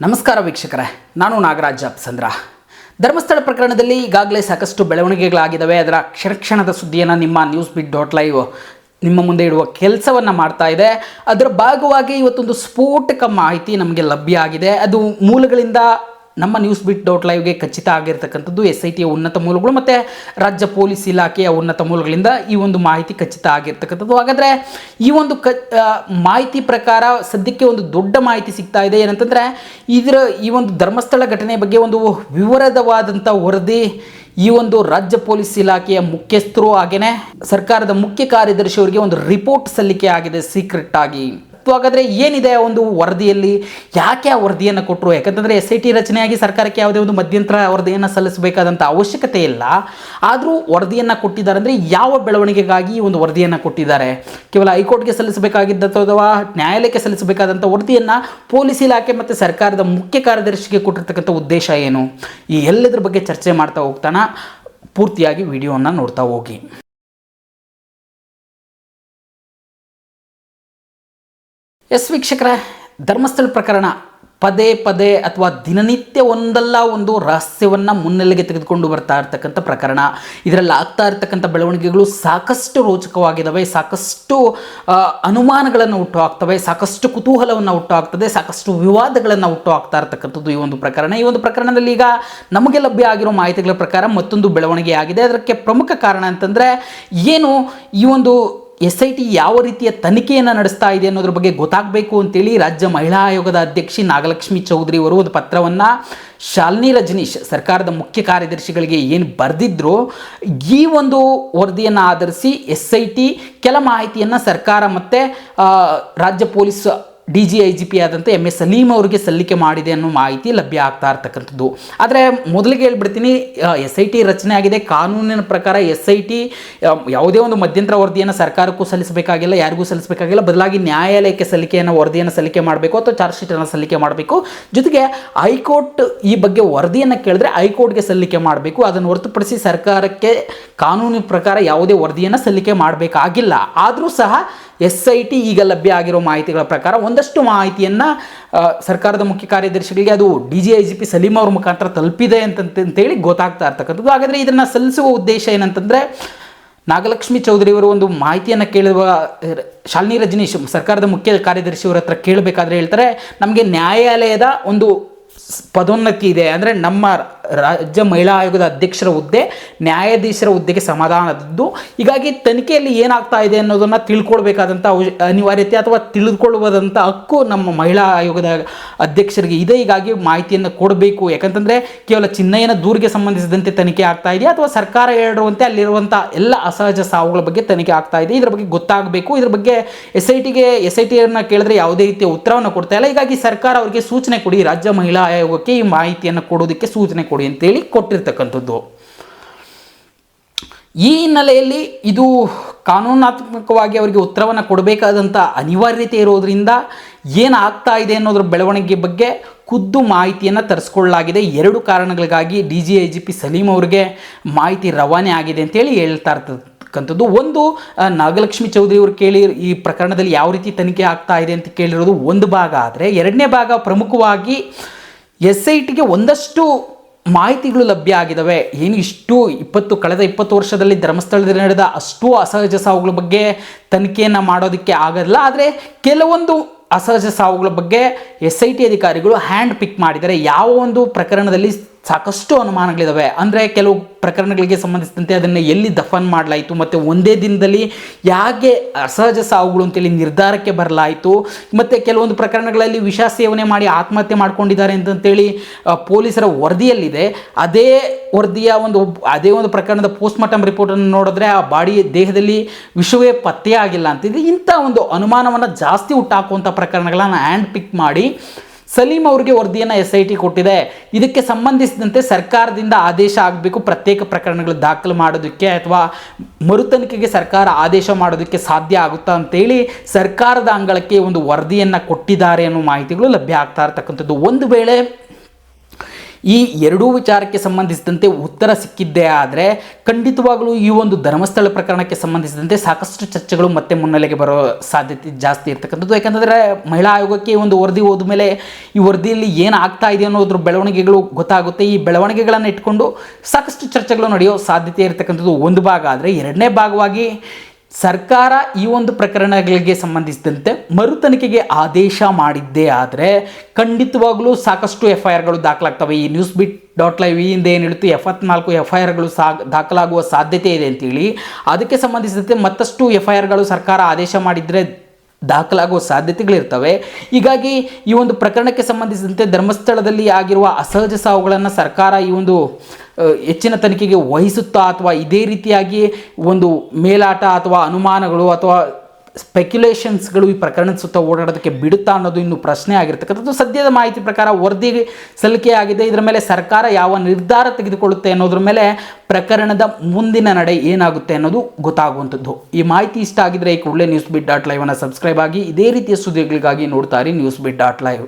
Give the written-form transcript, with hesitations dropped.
ನಮಸ್ಕಾರ ವೀಕ್ಷಕರೇ, ನಾನು ನಾಗರಾಜ್ ಅಪ್ಸಂದ್ರ. ಧರ್ಮಸ್ಥಳ ಪ್ರಕರಣದಲ್ಲಿ ಈಗಾಗಲೇ ಸಾಕಷ್ಟು ಬೆಳವಣಿಗೆಗಳಾಗಿದ್ದಾವೆ. ಅದರ ಕ್ಷಣದ ಸುದ್ದಿಯನ್ನು ನಿಮ್ಮ NewsBeat.live ನಿಮ್ಮ ಮುಂದೆ ಇಡುವ ಕೆಲಸವನ್ನು ಮಾಡ್ತಾ ಇದೆ. ಅದರ ಭಾಗವಾಗಿ ಇವತ್ತೊಂದು ಸ್ಫೋಟಕ ಮಾಹಿತಿ ನಮಗೆ ಲಭ್ಯ ಆಗಿದೆ. ಅದು ಮೂಲಗಳಿಂದ ನಮ್ಮ NewsBeat.liveಗೆ ಖಚಿತ ಆಗಿರ್ತಕ್ಕಂಥದ್ದು. SIT ಉನ್ನತ ಮೂಲಗಳು ಮತ್ತು ರಾಜ್ಯ ಪೊಲೀಸ್ ಇಲಾಖೆಯ ಉನ್ನತ ಮೂಲಗಳಿಂದ ಈ ಒಂದು ಮಾಹಿತಿ ಖಚಿತ ಆಗಿರ್ತಕ್ಕಂಥದ್ದು. ಹಾಗಾದರೆ ಈ ಒಂದು ಮಾಹಿತಿ ಪ್ರಕಾರ ಸದ್ಯಕ್ಕೆ ಒಂದು ದೊಡ್ಡ ಮಾಹಿತಿ ಸಿಗ್ತಾ ಇದೆ. ಏನಂತಂದರೆ ಈ ಒಂದು ಧರ್ಮಸ್ಥಳ ಘಟನೆ ಬಗ್ಗೆ ಒಂದು ವಿವರವಾದಂಥ ವರದಿ ಈ ಒಂದು ರಾಜ್ಯ ಪೊಲೀಸ್ ಇಲಾಖೆಯ ಮುಖ್ಯಸ್ಥರು ಹಾಗೆಯೇ ಸರ್ಕಾರದ ಮುಖ್ಯ ಕಾರ್ಯದರ್ಶಿಯವರಿಗೆ ಒಂದು ರಿಪೋರ್ಟ್ ಸಲ್ಲಿಕೆ ಆಗಿದೆ ಸೀಕ್ರೆಟ್ ಆಗಿ. ಹಾಗಾದರೆ ಏನಿದೆ ಒಂದು ವರದಿಯಲ್ಲಿ, ಯಾಕೆ ಆ ವರದಿಯನ್ನು ಕೊಟ್ಟರು? ಯಾಕಂತಂದರೆ SIT ರಚನೆಯಾಗಿ ಸರ್ಕಾರಕ್ಕೆ ಯಾವುದೇ ಒಂದು ಮಧ್ಯಂತರ ವರದಿಯನ್ನು ಸಲ್ಲಿಸಬೇಕಾದಂಥ ಅವಶ್ಯಕತೆ ಇಲ್ಲ. ಆದರೂ ವರದಿಯನ್ನು ಕೊಟ್ಟಿದ್ದಾರೆ ಅಂದರೆ ಯಾವ ಬೆಳವಣಿಗೆಗಾಗಿ ಈ ಒಂದು ವರದಿಯನ್ನು ಕೊಟ್ಟಿದ್ದಾರೆ? ಕೇವಲ ಹೈಕೋರ್ಟ್ಗೆ ಸಲ್ಲಿಸಬೇಕಾಗಿದ್ದ ಅಥವಾ ನ್ಯಾಯಾಲಯಕ್ಕೆ ಸಲ್ಲಿಸಬೇಕಾದಂಥ ವರದಿಯನ್ನು ಪೊಲೀಸ್ ಇಲಾಖೆ ಮತ್ತು ಸರ್ಕಾರದ ಮುಖ್ಯ ಕಾರ್ಯದರ್ಶಿಗೆ ಕೊಟ್ಟಿರ್ತಕ್ಕಂಥ ಉದ್ದೇಶ ಏನು? ಈ ಎಲ್ಲದರ ಬಗ್ಗೆ ಚರ್ಚೆ ಮಾಡ್ತಾ ಹೋಗ್ತಾನ ಪೂರ್ತಿಯಾಗಿ ವಿಡಿಯೋವನ್ನು ನೋಡ್ತಾ ಹೋಗಿ. ವೀಕ್ಷಕರೇ, ಧರ್ಮಸ್ಥಳ ಪ್ರಕರಣ ಪದೇ ಪದೇ ಅಥವಾ ದಿನನಿತ್ಯ ಒಂದಲ್ಲ ಒಂದು ರಹಸ್ಯವನ್ನು ಮುನ್ನೆಲೆಗೆ ತೆಗೆದುಕೊಂಡು ಬರ್ತಾ ಇರ್ತಕ್ಕಂಥ ಪ್ರಕರಣ. ಇದರಲ್ಲಿ ಆಗ್ತಾ ಇರ್ತಕ್ಕಂಥ ಬೆಳವಣಿಗೆಗಳು ಸಾಕಷ್ಟು ರೋಚಕವಾಗಿದ್ದಾವೆ, ಸಾಕಷ್ಟು ಅನುಮಾನಗಳನ್ನು ಹುಟ್ಟು ಹಾಕ್ತವೆ, ಸಾಕಷ್ಟು ಕುತೂಹಲವನ್ನು ಹುಟ್ಟು ಹಾಕ್ತದೆ, ಸಾಕಷ್ಟು ವಿವಾದಗಳನ್ನು ಹುಟ್ಟು ಹಾಕ್ತಾ ಇರ್ತಕ್ಕಂಥದ್ದು ಈ ಒಂದು ಪ್ರಕರಣ. ಈ ಒಂದು ಪ್ರಕರಣದಲ್ಲಿ ಈಗ ನಮಗೆ ಲಭ್ಯ ಆಗಿರೋ ಮಾಹಿತಿಗಳ ಪ್ರಕಾರ ಮತ್ತೊಂದು ಬೆಳವಣಿಗೆ ಆಗಿದೆ. ಅದಕ್ಕೆ ಪ್ರಮುಖ ಕಾರಣ ಅಂತಂದರೆ ಏನು, ಈ ಒಂದು SIT ಯಾವ ರೀತಿಯ ತನಿಖೆಯನ್ನು ನಡೆಸ್ತಾ ಇದೆ ಅನ್ನೋದ್ರ ಬಗ್ಗೆ ಗೊತ್ತಾಗಬೇಕು ಅಂತೇಳಿ ರಾಜ್ಯ ಮಹಿಳಾ ಆಯೋಗದ ಅಧ್ಯಕ್ಷೆ ನಾಗಲಕ್ಷ್ಮಿ ಚೌಧರಿ ಅವರು ಒಂದು ಪತ್ರವನ್ನು ಶಾಲಿನಿ ರಜನೀಶ್ ಸರ್ಕಾರದ ಮುಖ್ಯ ಕಾರ್ಯದರ್ಶಿಗಳಿಗೆ ಏನು ಬರೆದಿದ್ರು, ಈ ಒಂದು ವರದಿಯನ್ನು ಆಧರಿಸಿ SIT ಕೆಲ ಮಾಹಿತಿಯನ್ನು ಸರ್ಕಾರ ಮತ್ತು ರಾಜ್ಯ ಪೊಲೀಸ್ DGIGP ಆದಂಥ MS ಸಲೀಂ ಅವರಿಗೆ ಸಲ್ಲಿಕೆ ಮಾಡಿದೆ ಅನ್ನೋ ಮಾಹಿತಿ ಲಭ್ಯ ಆಗ್ತಾ ಇರ್ತಕ್ಕಂಥದ್ದು. ಆದರೆ ಮೊದಲಿಗೆ ಹೇಳ್ಬಿಡ್ತೀನಿ, SIT ರಚನೆ ಆಗಿದೆ. ಕಾನೂನಿನ ಪ್ರಕಾರ SIT ಯಾವುದೇ ಒಂದು ಮಧ್ಯಂತರ ವರದಿಯನ್ನು ಸರ್ಕಾರಕ್ಕೂ ಸಲ್ಲಿಸಬೇಕಾಗಿಲ್ಲ, ಯಾರಿಗೂ ಸಲ್ಲಿಸಬೇಕಾಗಿಲ್ಲ. ಬದಲಾಗಿ ನ್ಯಾಯಾಲಯಕ್ಕೆ ವರದಿಯನ್ನು ಸಲ್ಲಿಕೆ ಮಾಡಬೇಕು ಅಥವಾ ಚಾರ್ಜ್ ಶೀಟನ್ನು ಸಲ್ಲಿಕೆ ಮಾಡಬೇಕು. ಜೊತೆಗೆ ಹೈಕೋರ್ಟ್ ಈ ಬಗ್ಗೆ ವರದಿಯನ್ನು ಕೇಳಿದ್ರೆ ಹೈಕೋರ್ಟ್ಗೆ ಸಲ್ಲಿಕೆ ಮಾಡಬೇಕು. ಅದನ್ನು ಹೊರತುಪಡಿಸಿ ಸರ್ಕಾರಕ್ಕೆ ಕಾನೂನಿನ ಪ್ರಕಾರ ಯಾವುದೇ ವರದಿಯನ್ನು ಸಲ್ಲಿಕೆ ಮಾಡಬೇಕಾಗಿಲ್ಲ. ಆದರೂ ಸಹ SIT ಈಗ ಲಭ್ಯ ಆಗಿರೋ ಮಾಹಿತಿಗಳ ಪ್ರಕಾರ ಒಂದಷ್ಟು ಮಾಹಿತಿಯನ್ನು ಸರ್ಕಾರದ ಮುಖ್ಯ ಕಾರ್ಯದರ್ಶಿಗಳಿಗೆ ಅದು DGIGP ಸಲೀಂ ಅವ್ರ ಮುಖಾಂತರ ತಲುಪಿದೆ ಅಂತೇಳಿ ಗೊತ್ತಾಗ್ತಾ ಇರ್ತಕ್ಕಂಥದ್ದು. ಹಾಗಾದರೆ ಇದನ್ನು ಸಲ್ಲಿಸುವ ಉದ್ದೇಶ ಏನಂತಂದರೆ, ನಾಗಲಕ್ಷ್ಮಿ ಚೌಧರಿಯವರು ಒಂದು ಮಾಹಿತಿಯನ್ನು ಕೇಳುವ ಶಾಲಿನಿ ರಜನೀಶ್ ಸರ್ಕಾರದ ಮುಖ್ಯ ಕಾರ್ಯದರ್ಶಿಯವರ ಹತ್ರ ಕೇಳಬೇಕಾದ್ರೆ ಹೇಳ್ತಾರೆ, ನಮಗೆ ನ್ಯಾಯಾಲಯದ ಒಂದು ಪದೋನ್ನತಿ ಇದೆ, ಅಂದರೆ ನಮ್ಮ ರಾಜ್ಯ ಮಹಿಳಾ ಆಯೋಗದ ಅಧ್ಯಕ್ಷರ ಹುದ್ದೆ ನ್ಯಾಯಾಧೀಶರ ಹುದ್ದೆಗೆ ಸಮಾಧಾನದ್ದು. ಹೀಗಾಗಿ ತನಿಖೆಯಲ್ಲಿ ಏನಾಗ್ತಾ ಇದೆ ಅನ್ನೋದನ್ನು ತಿಳ್ಕೊಳ್ಬೇಕಾದಂಥ ಅನಿವಾರ್ಯತೆ ಅಥವಾ ತಿಳಿದುಕೊಳ್ಳುವುದಂಥ ಹಕ್ಕು ನಮ್ಮ ಮಹಿಳಾ ಆಯೋಗದ ಅಧ್ಯಕ್ಷರಿಗೆ ಇದೆ. ಹೀಗಾಗಿ ಮಾಹಿತಿಯನ್ನು ಕೊಡಬೇಕು. ಯಾಕಂತಂದರೆ ಕೇವಲ ಚಿನ್ನಯ್ಯನ ದೂರಿಗೆ ಸಂಬಂಧಿಸಿದಂತೆ ತನಿಖೆ ಆಗ್ತಾ ಇದೆಯಾ ಅಥವಾ ಸರ್ಕಾರ ಹೇಳಿರುವಂತೆ ಅಲ್ಲಿರುವಂಥ ಎಲ್ಲ ಅಸಹಜ ಸಾವುಗಳ ಬಗ್ಗೆ ತನಿಖೆ ಆಗ್ತಾ ಇದೆ, ಇದರ ಬಗ್ಗೆ ಗೊತ್ತಾಗಬೇಕು. ಇದ್ರ ಬಗ್ಗೆ SITಯನ್ನು ಕೇಳಿದ್ರೆ ಯಾವುದೇ ರೀತಿಯ ಉತ್ತರವನ್ನು ಕೊಡ್ತಾ ಇಲ್ಲ. ಹೀಗಾಗಿ ಸರ್ಕಾರ ಅವರಿಗೆ ಸೂಚನೆ ಕೊಡಿ, ರಾಜ್ಯ ಮಹಿಳಾ ಆಯೋಗಕ್ಕೆ ಈ ಮಾಹಿತಿಯನ್ನು ಕೊಡೋದಕ್ಕೆ ಸೂಚನೆ ಕೊಡಿ ಅಂತೇಳಿ ಕೊಟ್ಟಿರ್ತಕ್ಕಂಥದ್ದು. ಈ ಹಿನ್ನೆಲೆಯಲ್ಲಿ ಇದು ಕಾನೂನಾತ್ಮಕವಾಗಿ ಅವರಿಗೆ ಉತ್ತರವನ್ನು ಕೊಡಬೇಕಾದಂಥ ಅನಿವಾರ್ಯತೆ ಇರೋದರಿಂದ ಏನಾಗ್ತಾ ಇದೆ ಅನ್ನೋದ್ರ ಬೆಳವಣಿಗೆ ಬಗ್ಗೆ ಖುದ್ದು ಮಾಹಿತಿಯನ್ನು ತರಿಸ್ಕೊಳ್ಳಲಾಗಿದೆ. 2 ಕಾರಣಗಳಿಗಾಗಿ DGIGP ಸಲೀಂ ಅವರಿಗೆ ಮಾಹಿತಿ ರವಾನೆ ಆಗಿದೆ ಅಂತೇಳಿ ಹೇಳ್ತಾ ಇರ್ತಕ್ಕಂಥದ್ದು. ಒಂದು, ನಾಗಲಕ್ಷ್ಮಿ ಚೌಧರಿ ಅವರು ಕೇಳಿ ಈ ಪ್ರಕರಣದಲ್ಲಿ ಯಾವ ರೀತಿ ತನಿಖೆ ಆಗ್ತಾ ಇದೆ ಅಂತ ಕೇಳಿರೋದು ಒಂದು ಭಾಗ. ಆದರೆ ಎರಡನೇ ಭಾಗ ಪ್ರಮುಖವಾಗಿ SITಗೆ ಒಂದಷ್ಟು ಮಾಹಿತಿಗಳು ಲಭ್ಯ ಆಗಿದ್ದಾವೆ. ಏನು ಕಳೆದ 20 ವರ್ಷದಲ್ಲಿ ಧರ್ಮಸ್ಥಳದಲ್ಲಿ ನಡೆದ ಅಷ್ಟು ಅಸಹಜ ಸಾವುಗಳ ಬಗ್ಗೆ ತನಿಖೆಯನ್ನು ಮಾಡೋದಕ್ಕೆ ಆಗಲ್ಲ. ಆದರೆ ಕೆಲವೊಂದು ಅಸಹಜ ಸಾವುಗಳ ಬಗ್ಗೆ SIT ಅಧಿಕಾರಿಗಳು ಹ್ಯಾಂಡ್ ಪಿಕ್ ಮಾಡಿದ್ದಾರೆ. ಯಾವ ಒಂದು ಪ್ರಕರಣದಲ್ಲಿ ಸಾಕಷ್ಟು ಅನುಮಾನಗಳಿದ್ದಾವೆ, ಅಂದರೆ ಕೆಲವು ಪ್ರಕರಣಗಳಿಗೆ ಸಂಬಂಧಿಸಿದಂತೆ ಅದನ್ನು ಎಲ್ಲಿ ದಫನ್ ಮಾಡಲಾಯಿತು ಮತ್ತು ಒಂದೇ ದಿನದಲ್ಲಿ ಯಾಕೆ ಅಸಹಜ ಸಾವುಗಳು ಅಂತೇಳಿ ನಿರ್ಧಾರಕ್ಕೆ ಬರಲಾಯಿತು, ಮತ್ತು ಕೆಲವೊಂದು ಪ್ರಕರಣಗಳಲ್ಲಿ ವಿಷ ಸೇವನೆ ಮಾಡಿ ಆತ್ಮಹತ್ಯೆ ಮಾಡ್ಕೊಂಡಿದ್ದಾರೆ ಅಂತೇಳಿ ಪೊಲೀಸರ ವರದಿಯಲ್ಲಿದೆ. ಅದೇ ಒಂದು ಪ್ರಕರಣದ ಪೋಸ್ಟ್ಮಾರ್ಟಮ್ ರಿಪೋರ್ಟನ್ನು ನೋಡಿದ್ರೆ ಆ ದೇಹದಲ್ಲಿ ವಿಷವೇ ಪತ್ತೆ ಆಗಿಲ್ಲ ಅಂತಿದೆ. ಇಂಥ ಒಂದು ಅನುಮಾನವನ್ನು ಜಾಸ್ತಿ ಹುಟ್ಟಾಕುವಂಥ ಪ್ರಕರಣಗಳನ್ನು ಹ್ಯಾಂಡ್ ಪಿಕ್ ಮಾಡಿ ಸಲೀಂ ಅವರಿಗೆ ವರದಿಯನ್ನು SIT ಕೊಟ್ಟಿದೆ. ಇದಕ್ಕೆ ಸಂಬಂಧಿಸಿದಂತೆ ಸರ್ಕಾರದಿಂದ ಆದೇಶ ಆಗಬೇಕು, ಪ್ರತ್ಯೇಕ ಪ್ರಕರಣಗಳು ದಾಖಲು ಮಾಡೋದಕ್ಕೆ ಅಥವಾ ಮರುತನಿಖೆಗೆ ಸರ್ಕಾರ ಆದೇಶ ಮಾಡೋದಕ್ಕೆ ಸಾಧ್ಯ ಆಗುತ್ತಾ ಅಂತೇಳಿ ಸರ್ಕಾರದ ಅಂಗಳಕ್ಕೆ ಒಂದು ವರದಿಯನ್ನು ಕೊಟ್ಟಿದ್ದಾರೆ ಅನ್ನೋ ಮಾಹಿತಿಗಳು ಲಭ್ಯ ಆಗ್ತಾ ಇರ್ತಕ್ಕಂಥದ್ದು. ಒಂದು ವೇಳೆ ಈ ಎರಡೂ ವಿಚಾರಕ್ಕೆ ಸಂಬಂಧಿಸಿದಂತೆ ಉತ್ತರ ಸಿಕ್ಕಿದ್ದೇ ಆದರೆ ಖಂಡಿತವಾಗಲೂ ಈ ಒಂದು ಧರ್ಮಸ್ಥಳ ಪ್ರಕರಣಕ್ಕೆ ಸಂಬಂಧಿಸಿದಂತೆ ಸಾಕಷ್ಟು ಚರ್ಚೆಗಳು ಮತ್ತೆ ಮುನ್ನೆಲೆಗೆ ಬರೋ ಸಾಧ್ಯತೆ ಜಾಸ್ತಿ ಇರ್ತಕ್ಕಂಥದ್ದು. ಯಾಕಂದರೆ ಮಹಿಳಾ ಆಯೋಗಕ್ಕೆ ಈ ಒಂದು ವರದಿ ಹೋದ ಮೇಲೆ ಈ ವರದಿಯಲ್ಲಿ ಏನು ಆಗ್ತಾ ಇದೆ ಅನ್ನೋದ್ರ ಬೆಳವಣಿಗೆಗಳು ಗೊತ್ತಾಗುತ್ತೆ. ಈ ಬೆಳವಣಿಗೆಗಳನ್ನು ಇಟ್ಕೊಂಡು ಸಾಕಷ್ಟು ಚರ್ಚೆಗಳು ನಡೆಯೋ ಸಾಧ್ಯತೆ ಇರತಕ್ಕಂಥದ್ದು ಒಂದು ಭಾಗ. ಆದರೆ ಎರಡನೇ ಭಾಗವಾಗಿ ಸರ್ಕಾರ ಈ ಒಂದು ಪ್ರಕರಣಗಳಿಗೆ ಸಂಬಂಧಿಸಿದಂತೆ ಮರು ತನಿಖೆಗೆ ಆದೇಶ ಮಾಡಿದ್ದೇ ಆದರೆ ಖಂಡಿತವಾಗಲೂ ಸಾಕಷ್ಟು FIRಗಳು ದಾಖಲಾಗ್ತವೆ. ಈ newsbeat.live ಈ ಹಿಂದೆ ಏನು ಹೇಳ್ತು 74 FIRಗಳು ದಾಖಲಾಗುವ ಸಾಧ್ಯತೆ ಇದೆ ಅಂತೇಳಿ, ಅದಕ್ಕೆ ಸಂಬಂಧಿಸಿದಂತೆ ಮತ್ತಷ್ಟು FIRಗಳು ಸರ್ಕಾರ ಆದೇಶ ಮಾಡಿದರೆ ದಾಖಲಾಗುವ ಸಾಧ್ಯತೆಗಳಿರ್ತವೆ. ಹೀಗಾಗಿ ಈ ಒಂದು ಪ್ರಕರಣಕ್ಕೆ ಸಂಬಂಧಿಸಿದಂತೆ ಧರ್ಮಸ್ಥಳದಲ್ಲಿ ಆಗಿರುವ ಅಸಹಜ ಸಾವುಗಳನ್ನು ಸರ್ಕಾರ ಈ ಒಂದು ಹೆಚ್ಚಿನ ತನಿಖೆಗೆ ವಹಿಸುತ್ತಾ ಅಥವಾ ಇದೇ ರೀತಿಯಾಗಿ ಒಂದು ಮೇಲಾಟ ಅಥವಾ ಅನುಮಾನಗಳು ಅಥವಾ ಸ್ಪೆಕ್ಯುಲೇಷನ್ಸ್ಗಳು ಈ ಪ್ರಕರಣದ ಸುತ್ತ ಓಡಾಡೋದಕ್ಕೆ ಬಿಡುತ್ತಾ ಅನ್ನೋದು ಇನ್ನು ಪ್ರಶ್ನೆ ಆಗಿರ್ತಕ್ಕಂಥದ್ದು. ಸದ್ಯದ ಮಾಹಿತಿ ಪ್ರಕಾರ ವರದಿ ಸಲ್ಲಿಕೆಯಾಗಿದೆ. ಇದರ ಮೇಲೆ ಸರ್ಕಾರ ಯಾವ ನಿರ್ಧಾರ ತೆಗೆದುಕೊಳ್ಳುತ್ತೆ ಅನ್ನೋದ್ರ ಮೇಲೆ ಪ್ರಕರಣದ ಮುಂದಿನ ನಡೆ ಏನಾಗುತ್ತೆ ಅನ್ನೋದು ಗೊತ್ತಾಗುವಂಥದ್ದು. ಈ ಮಾಹಿತಿ ಇಷ್ಟ ಆಗಿದ್ರೆ ಈ ಕೂಡಲೇ newsbeat.live ಅನ್ನು ಸಬ್ಸ್ಕ್ರೈಬ್ ಆಗಿ ಇದೇ ರೀತಿಯ ಸುದ್ದಿಗಳಿಗಾಗಿ ನೋಡ್ತಾ ಇರಿ newsbeat.live.